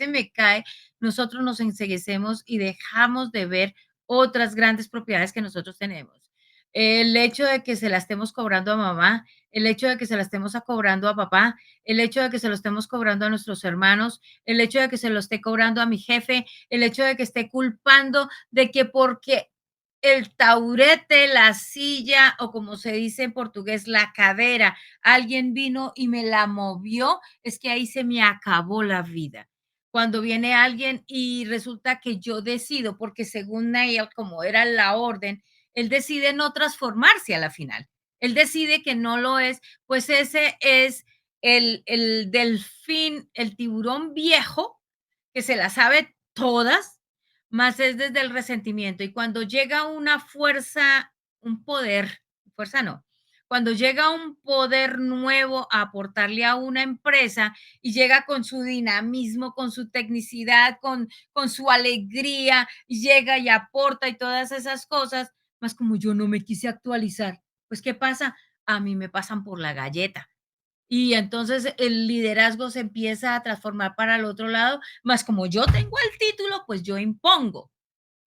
S1: me cae, nosotros nos enceguecemos y dejamos de ver otras grandes propiedades que nosotros tenemos. El hecho de que se la estemos cobrando a mamá, el hecho de que se la estemos cobrando a papá, el hecho de que se lo estemos cobrando a nuestros hermanos, el hecho de que se lo esté cobrando a mi jefe, el hecho de que esté culpando de que porque el taurete, la silla o como se dice en portugués, la cadera, alguien vino y me la movió, es que ahí se me acabó la vida. Cuando viene alguien y resulta que yo decido, porque según Neil, como era la orden, él decide no transformarse a la final. Él decide que no lo es, pues ese es el delfín, el tiburón viejo, que se la sabe todas, más es desde el resentimiento. Y cuando llega una fuerza, un poder, fuerza no, cuando llega un poder nuevo a aportarle a una empresa y llega con su dinamismo, con su tecnicidad, con su alegría, y llega y aporta y todas esas cosas, más como yo no me quise actualizar, pues ¿qué pasa? A mí me pasan por la galleta. Y entonces el liderazgo se empieza a transformar para el otro lado, más como yo tengo el título, pues yo impongo.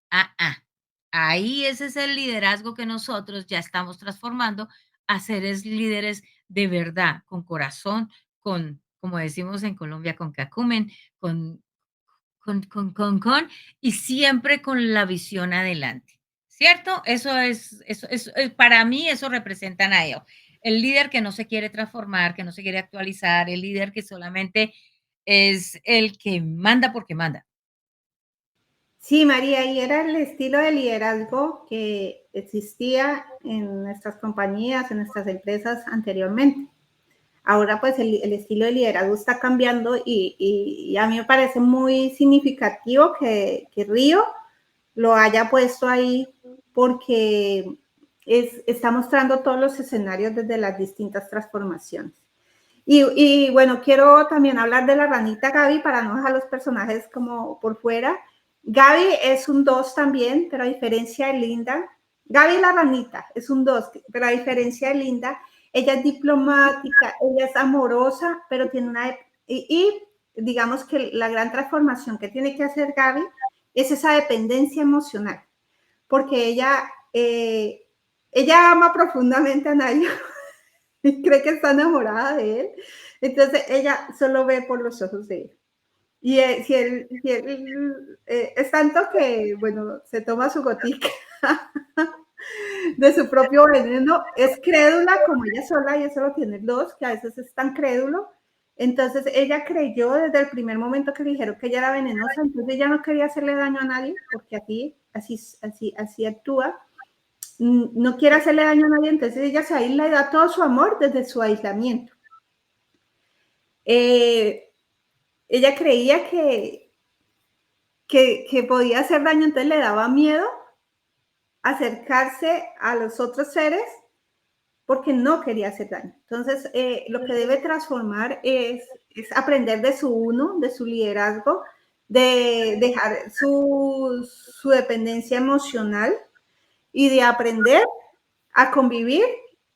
S1: Ah, ah. Ahí ese es el liderazgo que nosotros ya estamos transformando a seres líderes de verdad, con corazón, con, como decimos en Colombia, con cacumen, con, y siempre con la visión adelante. ¿Cierto? Para mí eso representa a ellos. El líder que no se quiere transformar, que no se quiere actualizar, el líder que solamente es el que manda porque manda.
S2: Sí, María, y era el estilo de liderazgo que existía en nuestras compañías, en nuestras empresas anteriormente. ahora pues el estilo de liderazgo está cambiando y a mí me parece muy significativo que Río lo haya puesto ahí porque está mostrando todos los escenarios desde las distintas transformaciones. Y bueno, quiero también hablar de la ranita Gaby para no dejar los personajes como por fuera. Gaby es un 2 también, pero a diferencia de Linda, Gaby la ranita es un 2, pero a diferencia de Linda, ella es diplomática, ella es amorosa, pero tiene una... Y digamos que la gran transformación que tiene que hacer Gaby es esa dependencia emocional, porque ella ama profundamente a Nayo y cree que está enamorada de él. Entonces ella solo ve por los ojos de él. Y si él es tanto que, bueno, se toma su gotica de su propio veneno, es crédula como ella sola, y eso lo tiene dos, que a veces es tan crédulo. Entonces ella creyó desde el primer momento que le dijeron que ella era venenosa, entonces ella no quería hacerle daño a nadie, porque así actúa. No quiere hacerle daño a nadie, entonces ella se aísla y da todo su amor desde su aislamiento. Ella creía que podía hacer daño, entonces le daba miedo acercarse a los otros seres porque no quería hacer daño. Entonces, lo que debe transformar es aprender de su uno, de su liderazgo, de dejar su dependencia emocional y de aprender a convivir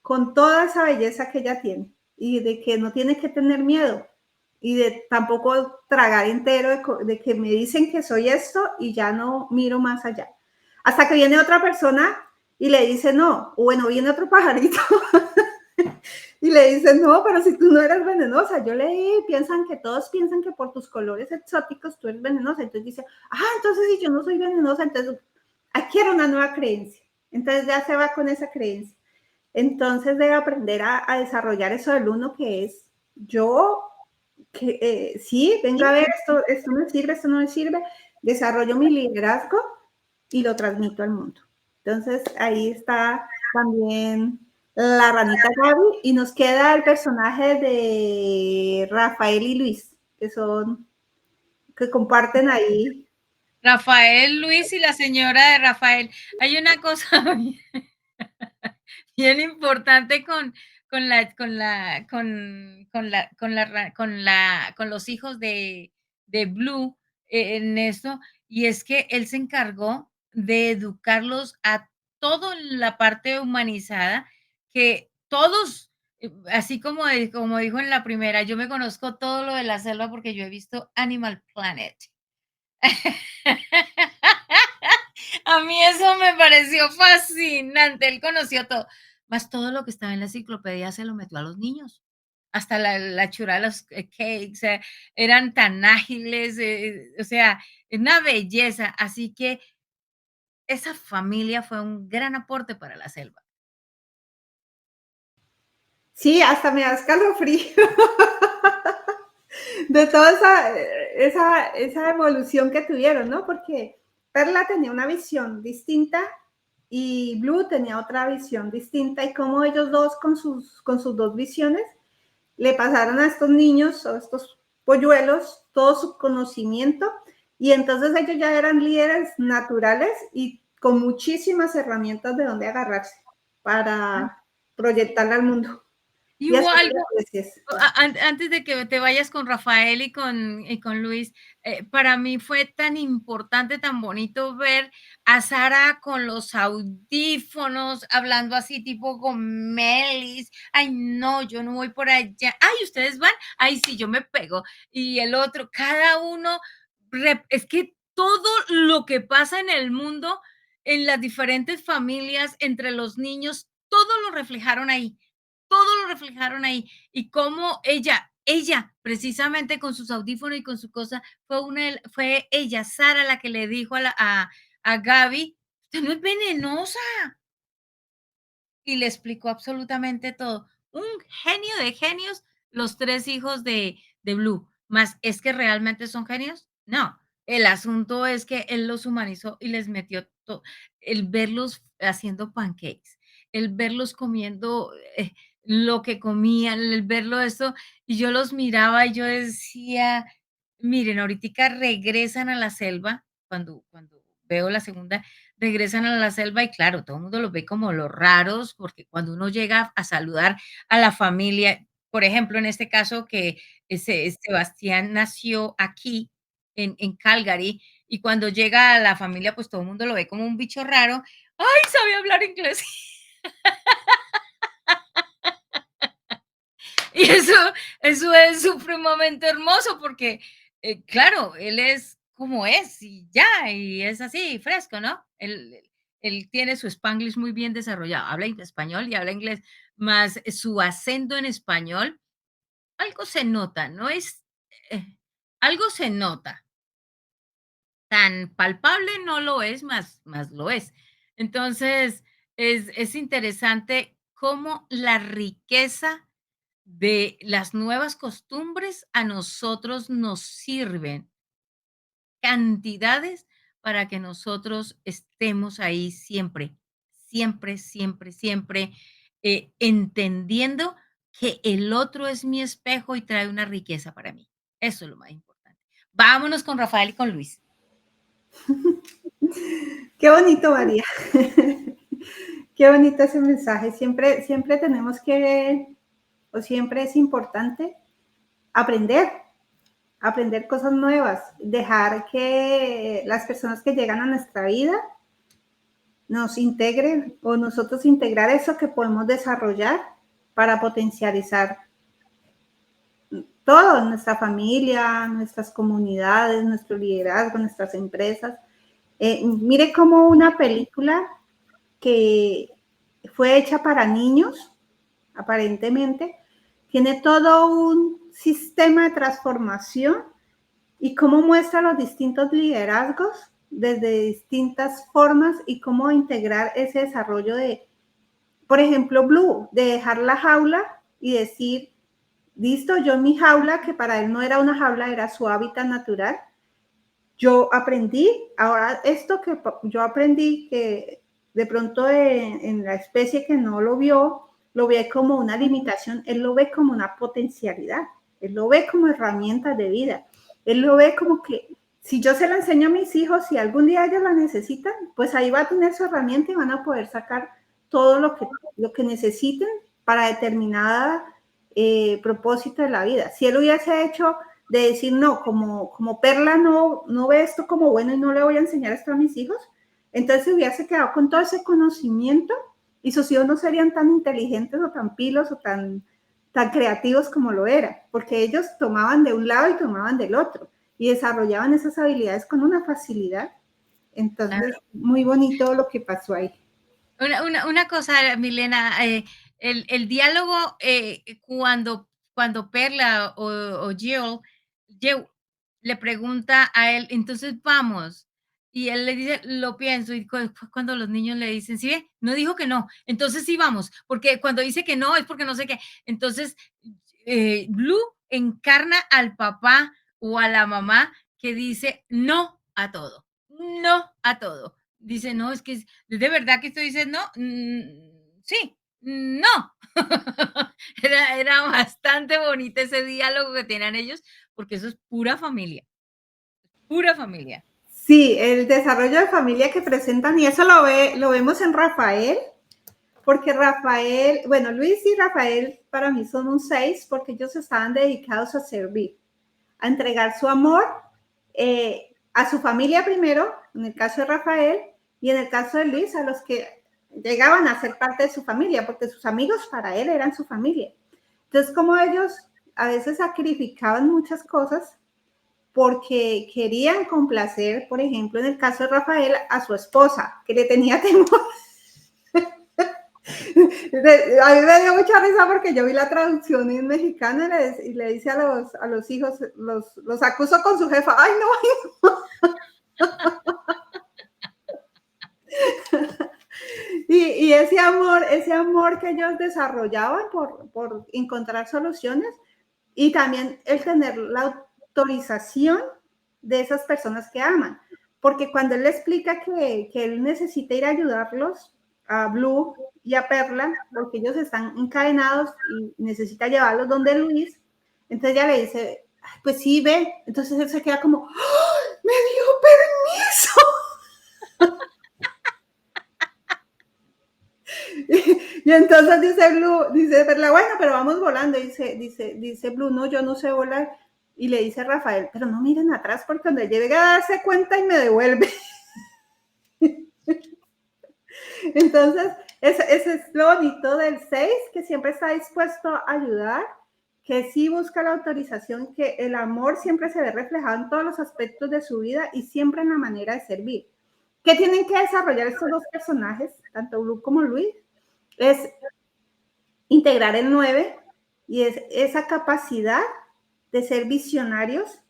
S2: con toda esa belleza que ella tiene y de que no tiene que tener miedo y de tampoco tragar entero de que me dicen que soy esto y ya no miro más allá. Hasta que viene otra persona y le dice no, o bueno, viene otro pajarito y le dice no, pero si tú no eres venenosa, yo leí, todos piensan que por tus colores exóticos tú eres venenosa, entonces dice, entonces si yo no soy venenosa, entonces adquiere una nueva creencia, entonces ya se va con esa creencia. Entonces debe aprender a desarrollar eso del uno que es yo, que sí, venga a ver, esto me sirve, esto no me sirve, desarrollo mi liderazgo y lo transmito al mundo. Entonces ahí está también la ranita Gaby y nos queda el personaje de Rafael y Luis, que comparten ahí.
S1: Rafael, Luis y la señora de Rafael. Hay una cosa bien importante con los hijos de Blue en eso, y es que él se encargó de educarlos a todo en la parte humanizada, que todos, así como dijo en la primera, yo me conozco todo lo de la selva porque yo he visto Animal Planet. A mí eso me pareció fascinante, él conoció todo, más todo lo que estaba en la enciclopedia se lo metió a los niños, hasta la hechura de los cakes, eran tan ágiles, o sea, es una belleza, así que esa familia fue un gran aporte para la selva.
S2: Sí, hasta me da escalofrío de toda esa evolución que tuvieron, ¿no? Porque Perla tenía una visión distinta y Blue tenía otra visión distinta y cómo ellos dos con sus dos visiones le pasaron a estos niños o a estos polluelos todo su conocimiento y entonces ellos ya eran líderes naturales y con muchísimas herramientas de donde agarrarse para proyectarla al mundo.
S1: Y
S2: Y
S1: hubo
S2: así
S1: algo
S2: es.
S1: antes de que te vayas con Rafael y con Luis, para mí fue tan importante, tan bonito ver a Sara con los audífonos, hablando así tipo Gomelis. Ay, no, yo no voy por allá. Ay, ¿ustedes van? Ay, sí, yo me pego. Y el otro, cada uno, es que todo lo que pasa en el mundo, en las diferentes familias, entre los niños, todo lo reflejaron ahí, todo lo reflejaron ahí y cómo ella, precisamente con sus audífonos y con su cosa, fue ella, Sara, la que le dijo a Gaby, usted no es venenosa. Y le explicó absolutamente todo. Un genio de genios, los tres hijos de Blue. Más, ¿es que realmente son genios? No. El asunto es que él los humanizó y les metió todo. El verlos haciendo pancakes, el verlos comiendo lo que comían, el verlo esto, y yo los miraba y yo decía, miren, ahoritica regresan a la selva, cuando veo la segunda, regresan a la selva y claro, todo el mundo los ve como los raros, porque cuando uno llega a saludar a la familia, por ejemplo, en este caso que Sebastián nació aquí en Calgary, y cuando llega a la familia, pues todo el mundo lo ve como un bicho raro. ¡Ay, sabe hablar inglés! Y eso es supremamente hermoso porque, claro, él es como es y ya, y es así, fresco, ¿no? Él tiene su Spanglish muy bien desarrollado, habla español y habla inglés, más su acento en español, algo se nota, no es, algo se nota, tan palpable no lo es, más lo es. Entonces, es interesante cómo la riqueza de las nuevas costumbres a nosotros nos sirven cantidades para que nosotros estemos ahí siempre, siempre, siempre, siempre, entendiendo que el otro es mi espejo y trae una riqueza para mí. Eso es lo más importante. Vámonos con Rafael y con Luis.
S2: Qué bonito, María. Qué bonito ese mensaje. Siempre, siempre tenemos que, o siempre es importante aprender, aprender cosas nuevas, dejar que las personas que llegan a nuestra vida nos integren o nosotros integrar eso que podemos desarrollar para potencializar todo, nuestra familia, nuestras comunidades, nuestro liderazgo, nuestras empresas. Mire cómo una película que fue hecha para niños, aparentemente, tiene todo un sistema de transformación y cómo muestra los distintos liderazgos desde distintas formas y cómo integrar ese desarrollo de, por ejemplo, Blue, de dejar la jaula y decir, listo, yo en mi jaula, que para él no era una jaula, era su hábitat natural, yo aprendí, ahora esto que yo aprendí que de pronto en la especie que no lo ve como una limitación, él lo ve como una potencialidad, él lo ve como herramienta de vida, él lo ve como que si yo se la enseño a mis hijos, si algún día ellos la necesitan, pues ahí va a tener su herramienta y van a poder sacar todo lo que necesiten para determinada propósito de la vida. Si él hubiese hecho de decir, no, como Perla no ve esto como bueno y no le voy a enseñar esto a mis hijos, entonces hubiese quedado con todo ese conocimiento y sus hijos no serían tan inteligentes o tan pilos o tan creativos como lo era, porque ellos tomaban de un lado y tomaban del otro y desarrollaban esas habilidades con una facilidad. Entonces, claro, muy bonito lo que pasó ahí.
S1: Una cosa, Milena, el diálogo cuando Perla o Jill le pregunta a él, entonces vamos, y él le dice, lo pienso, y cuando los niños le dicen, sí, no dijo que no, entonces sí vamos, porque cuando dice que no es porque no sé qué. Entonces, Blue encarna al papá o a la mamá que dice no a todo, no a todo. Dice, no, es que de verdad que esto dice no, sí, no. Era bastante bonito ese diálogo que tenían ellos, porque eso es pura familia, pura familia.
S2: Sí, el desarrollo de familia que presentan, y eso lo vemos en Rafael, porque Rafael, bueno, Luis y Rafael para mí son un 6, porque ellos estaban dedicados a servir, a entregar su amor a su familia primero, en el caso de Rafael, y en el caso de Luis, a los que llegaban a ser parte de su familia, porque sus amigos para él eran su familia. Entonces, como ellos a veces sacrificaban muchas cosas porque querían complacer, por ejemplo, en el caso de Rafael, a su esposa, que le tenía temor. A mí me dio mucha risa porque yo vi la traducción en mexicano y le dice a los hijos, los acuso con su jefa, ¡ay no! Y ese amor que ellos desarrollaban por encontrar soluciones y también el tener la autorización de esas personas que aman. Porque cuando él le explica que él necesita ir a ayudarlos a Blue y a Perla, porque ellos están encadenados y necesita llevarlos donde Luis. Entonces ella le dice, pues sí, ve. Entonces él se queda como, ¡oh, me dio permiso! Y entonces dice Blue, dice Perla, bueno, pero vamos volando. Dice Blue, no, yo no sé volar. Y le dice Rafael, pero no miren atrás porque cuando llegue a darse cuenta y me devuelve. Entonces, ese es lo bonito del 6, que siempre está dispuesto a ayudar, que sí busca la autorización, que el amor siempre se ve reflejado en todos los aspectos de su vida y siempre en la manera de servir. ¿Qué tienen que desarrollar estos dos personajes, tanto Blue como Luis? Es integrar el 9 y es esa capacidad de ser visionarios,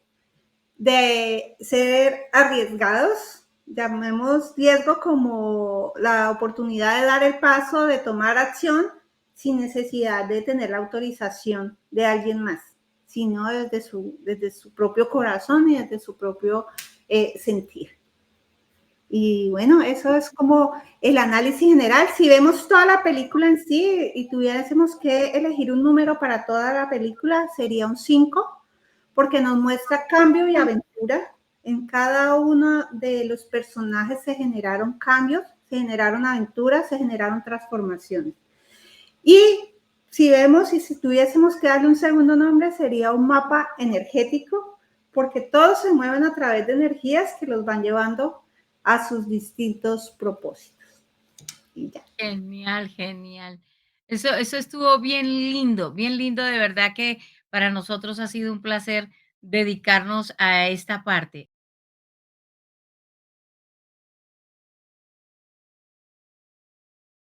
S2: de ser arriesgados, llamemos riesgo como la oportunidad de dar el paso, de tomar acción sin necesidad de tener la autorización de alguien más, sino desde su propio corazón y desde su propio sentir. Y bueno, eso es como el análisis general. Si vemos toda la película en sí y tuviésemos que elegir un número para toda la película, sería un 5, porque nos muestra cambio y aventura. En cada uno de los personajes se generaron cambios, se generaron aventuras, se generaron transformaciones. Y si vemos y si tuviésemos que darle un segundo nombre, sería un mapa energético, porque todos se mueven a través de energías que los van llevando a sus distintos propósitos. Y ya.
S1: Genial, genial. Eso estuvo bien lindo, de verdad que para nosotros ha sido un placer dedicarnos a esta parte.